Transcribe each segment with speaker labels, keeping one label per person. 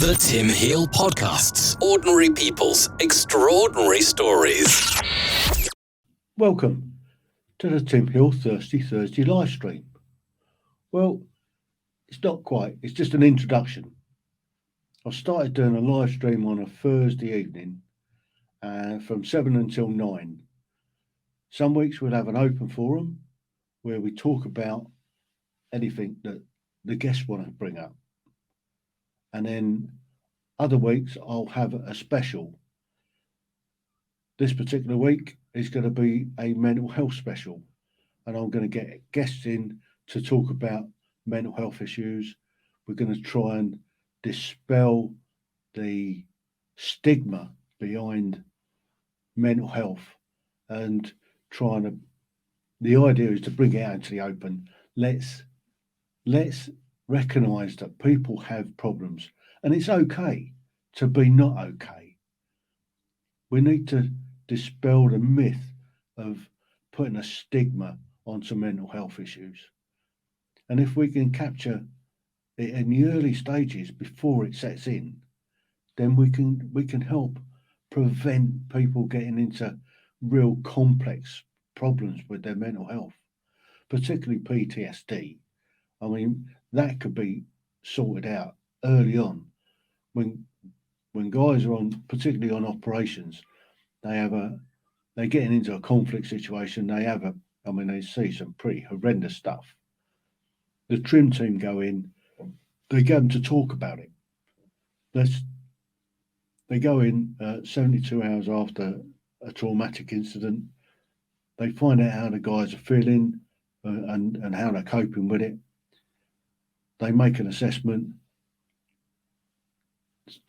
Speaker 1: The Tim Heale Podcast's Ordinary People's Extraordinary Stories.
Speaker 2: Welcome to the Tim Heale Thirsty Thursday live stream. Well, it's not quite, it's just an introduction. I started doing a live stream on a Thursday evening from 7 until 9. Some weeks we'll have an open forum where we talk about anything that the guests want to bring up. And then other weeks I'll have a special. This particular week is going to be a mental health special, and I'm going to get guests in to talk about mental health issues. We're going to try and dispel the stigma behind mental health and the idea is to bring it out into the open. Let's recognize that people have problems, and it's okay to be not okay. We need to dispel the myth of putting a stigma onto mental health issues. And if we can capture it in the early stages before it sets in, then we can help prevent people getting into real complex problems with their mental health, particularly PTSD. I mean, that could be sorted out early on when guys are particularly on operations. They're getting into a conflict situation. They see some pretty horrendous stuff. The trim team go in, they get them to talk about it. They go in 72 hours after a traumatic incident. They find out how the guys are feeling and how they're coping with it. They make an assessment.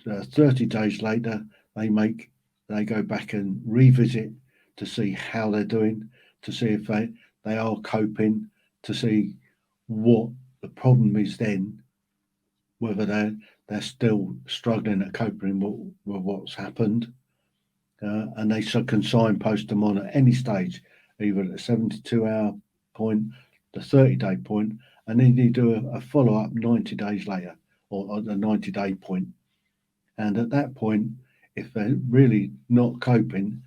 Speaker 2: 30 days later, they go back and revisit to see how they're doing, to see if they are coping, to see what the problem is then, whether they're still struggling at coping with what's happened. And they can signpost them on at any stage, either at the 72-hour point, the 30-day point, and then you do a follow-up 90 days later, or at the 90-day point. And at that point, if they're really not coping,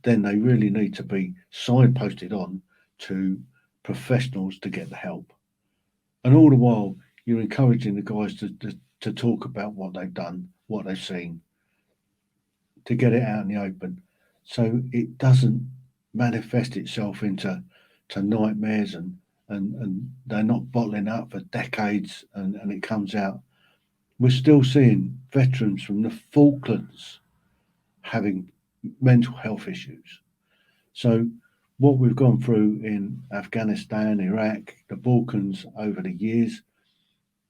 Speaker 2: then they really need to be signposted on to professionals to get the help. And all the while, you're encouraging the guys to talk about what they've done, what they've seen, to get it out in the open, so it doesn't manifest itself into nightmares and they're not bottling up for decades and it comes out. We're still seeing veterans from the Falklands having mental health issues. So what we've gone through in Afghanistan, Iraq, the Balkans over the years,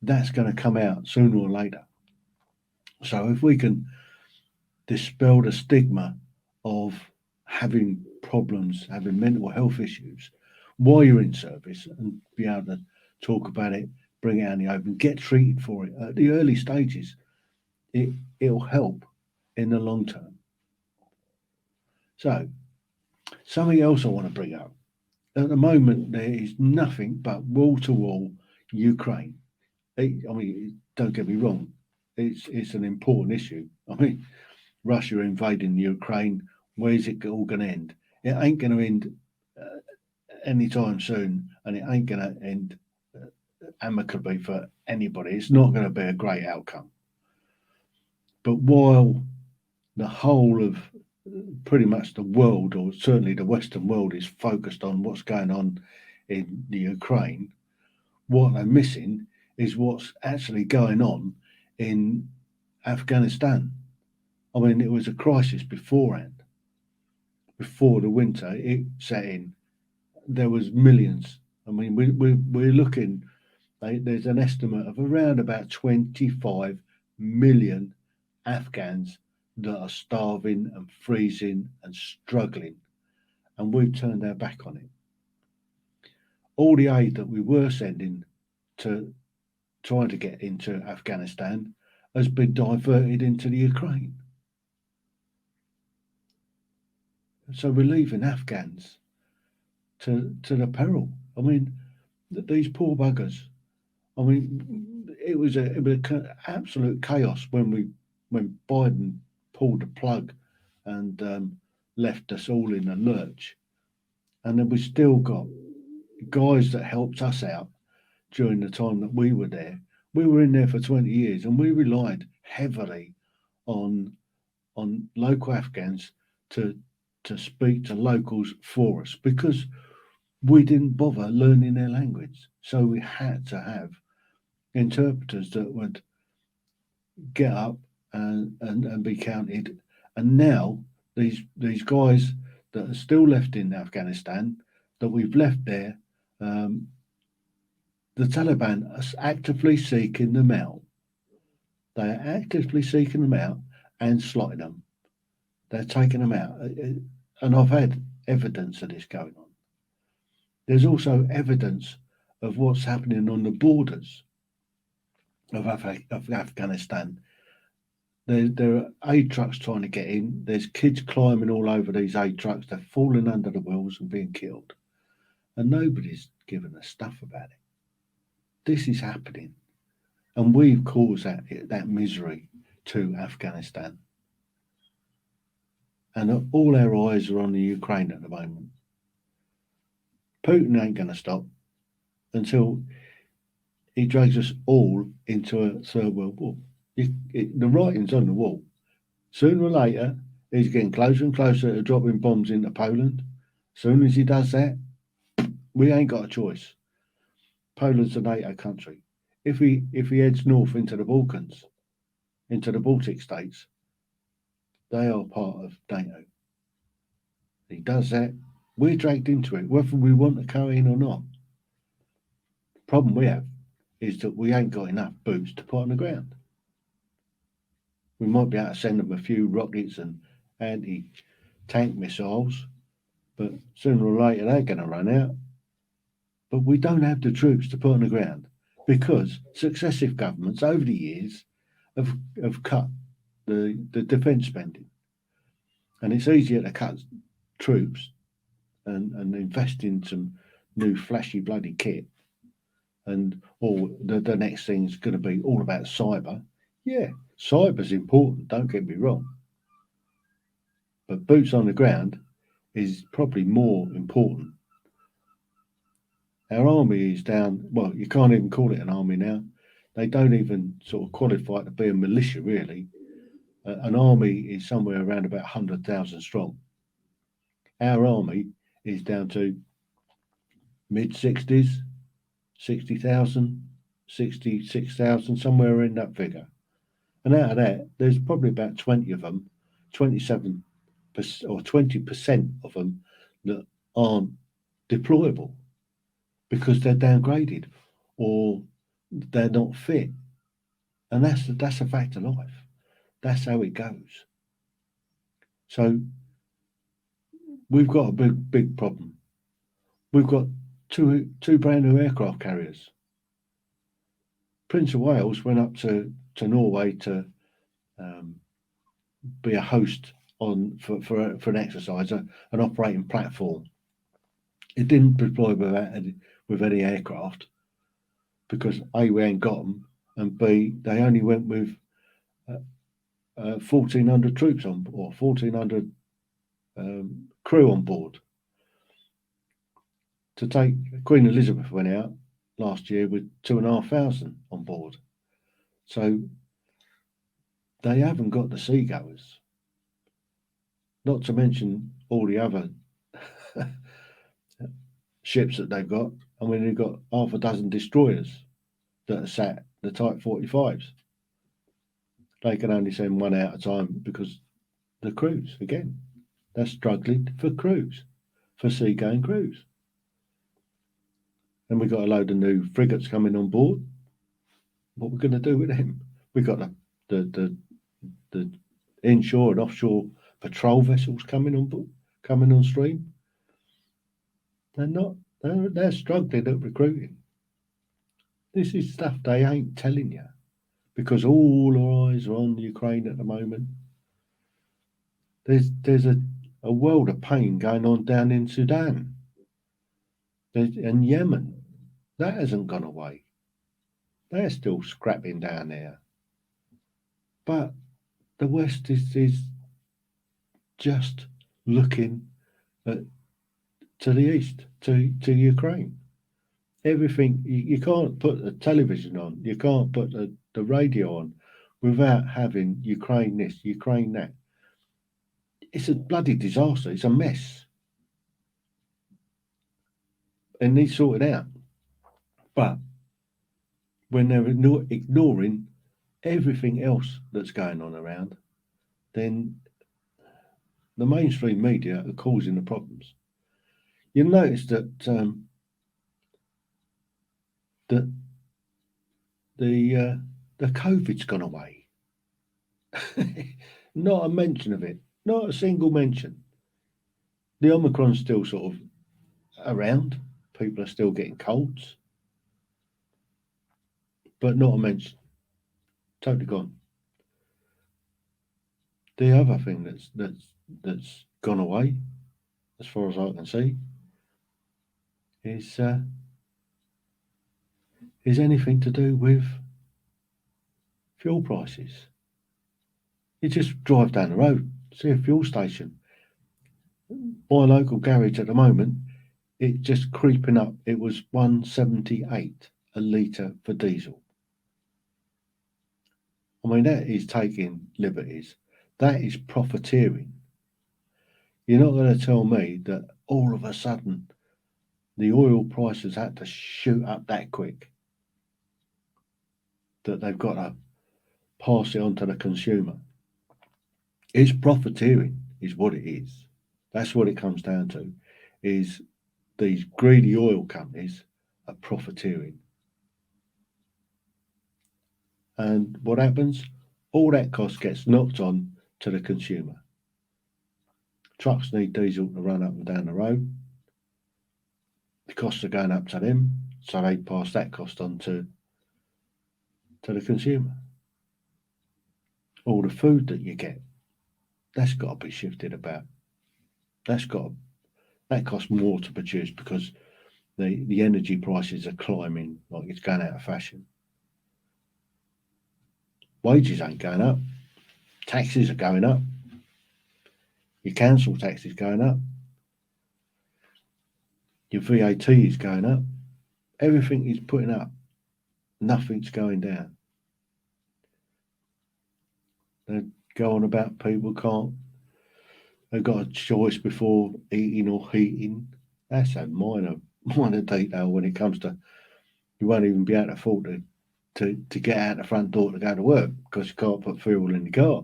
Speaker 2: that's going to come out sooner or later. So if we can dispel the stigma of having problems, having mental health issues while you're in service, and be able to talk about it, bring it out in the open, get treated for it at the early stages, it'll help in the long term. So, something else I want to bring up. At the moment, there is nothing but wall-to-wall Ukraine. Don't get me wrong, it's an important issue. I mean, Russia invading Ukraine, where's it all going to end? It ain't going to end anytime soon, and it ain't going to end amicably for anybody. It's not going to be a great outcome. But while the whole of pretty much the world, or certainly the Western world, is focused on what's going on in the Ukraine, what they're missing is what's actually going on in Afghanistan. I mean, it was a crisis beforehand. Before the winter it set in, there was millions. I mean, we're looking, there's an estimate of around about 25 million Afghans that are starving and freezing and struggling, and we've turned our back on it. All the aid that we were sending to trying to get into Afghanistan has been diverted into the Ukraine. So we're leaving Afghans to the peril. I mean, these poor buggers. I mean, it was absolute chaos when Biden pulled the plug and left us all in a lurch. And then we still got guys that helped us out during the time that we were there. We were in there for 20 years, and we relied heavily on local Afghans to speak to locals for us, because we didn't bother learning their language. So we had to have interpreters that would get up and be counted. And now these guys that are still left in Afghanistan, that we've left there, the Taliban are actively seeking them out. They are actively seeking them out and slotting them. They're taking them out. And I've had evidence of this going on. There's also evidence of what's happening on the borders of Afghanistan. There are aid trucks trying to get in. There's kids climbing all over these aid trucks. They're falling under the wheels and being killed. And nobody's giving a stuff about it. This is happening. And we've caused that misery to Afghanistan. And all our eyes are on the Ukraine at the moment. Putin ain't going to stop until he drags us all into a third world war. The writing's on the wall. Sooner or later, he's getting closer and closer to dropping bombs into Poland. As soon as he does that, we ain't got a choice. Poland's a NATO country. If he heads north into the Balkans, into the Baltic states, they are part of NATO. He does that, we're dragged into it, whether we want to go in or not. The problem we have is that we ain't got enough boots to put on the ground. We might be able to send them a few rockets and anti-tank missiles, but sooner or later they're going to run out. But we don't have the troops to put on the ground because successive governments over the years have cut the defence spending. And it's easier to cut troops and invest in some new flashy bloody kit. Or the next thing's going to be all about cyber. Yeah, cyber's important, don't get me wrong. But boots on the ground is probably more important. Our army is down, well, you can't even call it an army now. They don't even sort of qualify to be a militia, really. An army is somewhere around about 100,000 strong. Our army is down to mid-60s, 60,000, 66,000, somewhere in that figure. And out of that, there's probably about 20 of them, 27% or 20% of them that aren't deployable because they're downgraded or they're not fit. And that's a fact of life. That's how it goes. So we've got a big problem. We've got two brand new aircraft carriers. Prince of Wales went up to Norway to be a host for an exercise, an operating platform. It didn't deploy with any aircraft because A, we ain't got them, and B, they only went with 1,400 troops on, or 1,400 crew on board. To take Queen Elizabeth went out last year with 2,500 on board. So they haven't got the seagoers. Not to mention all the other ships that they've got. I mean, they've got half a dozen destroyers that are sat, the Type 45s. They can only send one out at a time because the crews, again, they're struggling for crews, for seagoing crews. And we've got a load of new frigates coming on board. What we're going to do with them? We've got the inshore and offshore patrol vessels coming on board, coming on stream. They're struggling at recruiting. This is stuff they ain't telling you because all our eyes are on Ukraine at the moment. There's a world of pain going on down in Sudan and Yemen. That hasn't gone away. They're still scrapping down there. But the West is just looking to the east, to Ukraine. Everything, you can't put the television on, you can't put the radio on without having Ukraine this, Ukraine that. It's a bloody disaster. It's a mess. And needs sorted out. But when they're ignoring everything else that's going on around, then the mainstream media are causing the problems. You'll notice that the COVID's gone away. Not a mention of it. Not a single mention. The Omicron's still sort of around. People are still getting colds. But not a mention. Totally gone. The other thing that's gone away, as far as I can see, is anything to do with fuel prices. You just drive down the road, see a fuel station. My local garage at the moment, it's just creeping up. It was $1.78 a litre for diesel. I mean, that is taking liberties. That is profiteering. You're not going to tell me that all of a sudden the oil prices had to shoot up that quick, that they've got to pass it on to the consumer. It's profiteering is what it is. That's what it comes down to, is these greedy oil companies are profiteering. And what happens? All that cost gets knocked on to the consumer. Trucks need diesel to run up and down the road. The costs are going up to them, so they pass that cost on to the consumer. All the food that you get, that's got to be shifted about. That costs more to produce because the energy prices are climbing like it's going out of fashion. Wages ain't going up. Taxes are going up. Your council tax is going up. Your VAT is going up. Everything is putting up. Nothing's going down. They go on about people they've got a choice before eating or heating. That's a minor detail when it comes to, you won't even be able to afford to get out the front door to go to work because you can't put fuel in the car.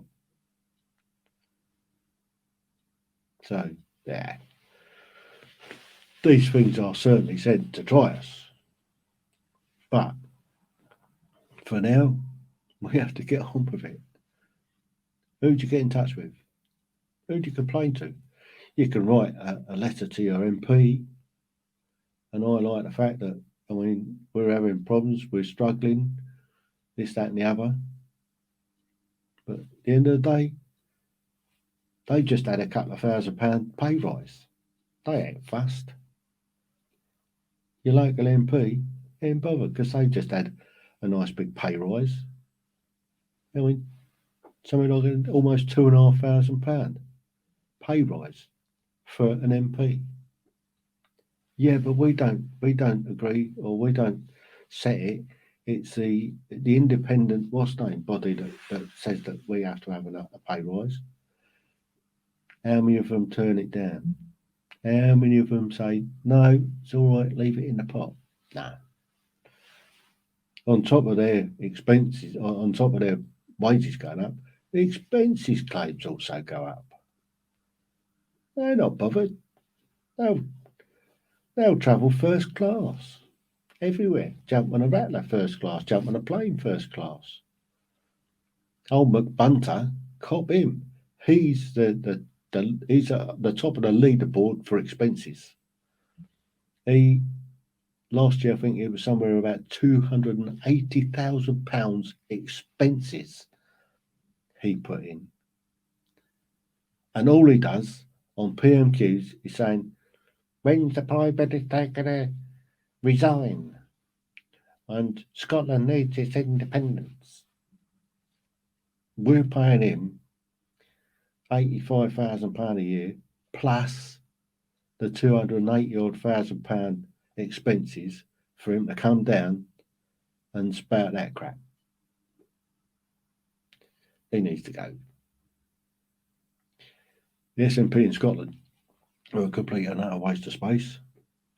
Speaker 2: So, yeah. These things are certainly said to try us. But for now, we have to get on with it. Who do you get in touch with? Who do you complain to? You can write a letter to your MP and highlight the fact that, I mean, we're having problems, we're struggling, this, that, and the other. But at the end of the day, they just had a couple of £1,000 pay rise. They ain't fussed. Your local MP ain't bothered because they just had a nice big pay rise. I mean, something like almost £2,500 pay rise for an MP. Yeah, but we don't agree, or we don't set it. It's the independent body that says that we have to have a pay rise. How many of them turn it down? How many of them say, no, it's all right, leave it in the pot? No. On top of their expenses, on top of their wages going up, the expenses claims also go up. They're not bothered. They'll travel first class everywhere. Jump on a rattler first class, jump on a plane first class. Old McBunter, cop him. He's he's at the top of the leaderboard for expenses. Last year, I think it was somewhere about £280,000 expenses he put in. And all he does on PMQs is saying, when's the Prime Minister going to resign? and Scotland needs its independence. We're paying him £85,000 a year plus the £280,000 expenses for him to come down and spout that crap. He needs to go. The SNP in Scotland are a complete and utter waste of space.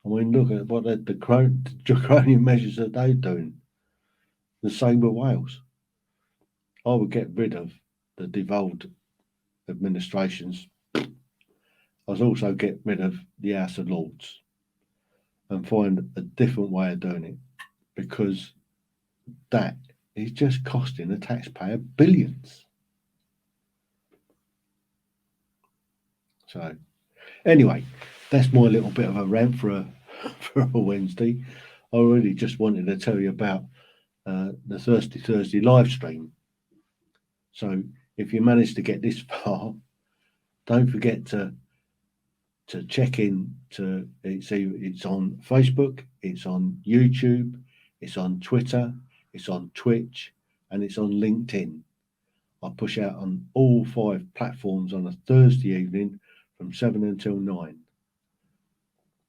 Speaker 2: I mean, look at what the draconian measures that they're doing. The same with Wales. I would get rid of the devolved administrations. I would also get rid of the House of Lords and find a different way of doing it, because that is just costing the taxpayer billions. So anyway, that's my little bit of a rant for a Wednesday. I really just wanted to tell you about the Thirsty Thursday live stream. So if you manage to get this far, don't forget to check in to it's on Facebook, it's on YouTube, it's on Twitter, it's on Twitch, and it's on LinkedIn. I push out on all 5 platforms on a Thursday evening from 7 until 9.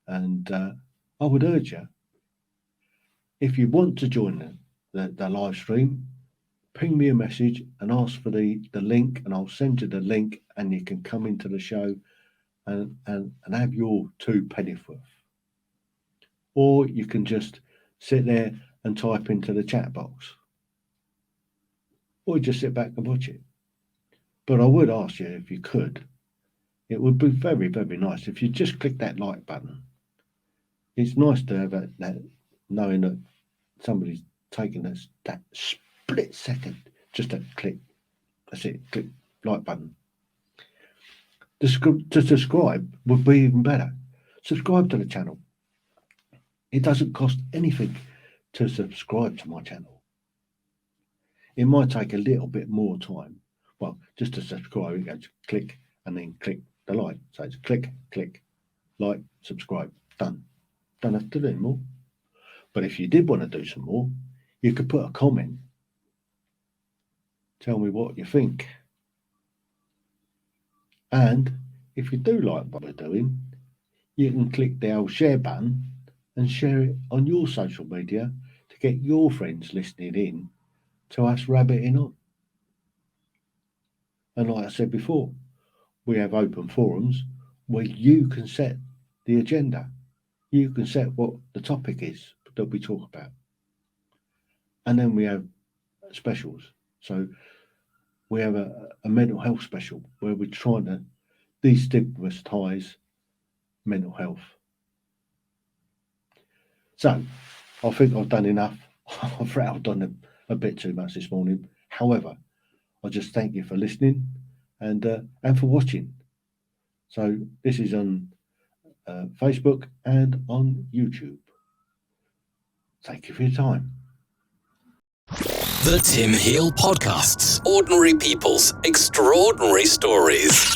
Speaker 2: And I would urge you, if you want to join the live stream, ping me a message and ask for the link, and I'll send you the link, and you can come into the show and have your 2 pennies worth. Or you can just sit there and type into the chat box. Or just sit back and watch it. But I would ask you, if you could, it would be very, very nice if you just click that like button. It's nice to have that knowing that somebody's taking that split second just to click. That's it, click like button. To subscribe would be even better. Subscribe to the channel. It doesn't cost anything to subscribe to my channel. It might take a little bit more time. Well, just to subscribe, you go to click and then click the like. So it's click, like, subscribe, done. Don't have to do any more. But if you did want to do some more, you could put a comment. Tell me what you think. And if you do like what we're doing, you can click the old share button and share it on your social media to get your friends listening in to us rabbiting on. And like I said before, we have open forums where you can set the agenda. You can set what the topic is that we talk about. And then we have specials. So we have a mental health special where we're trying to destigmatise mental health. So I think I've done enough. I've rattled on a bit too much this morning. However, I just thank you for listening and for watching. So this is on Facebook and on YouTube. Thank you for your time.
Speaker 1: The Tim Heale Podcasts. Ordinary people's extraordinary stories.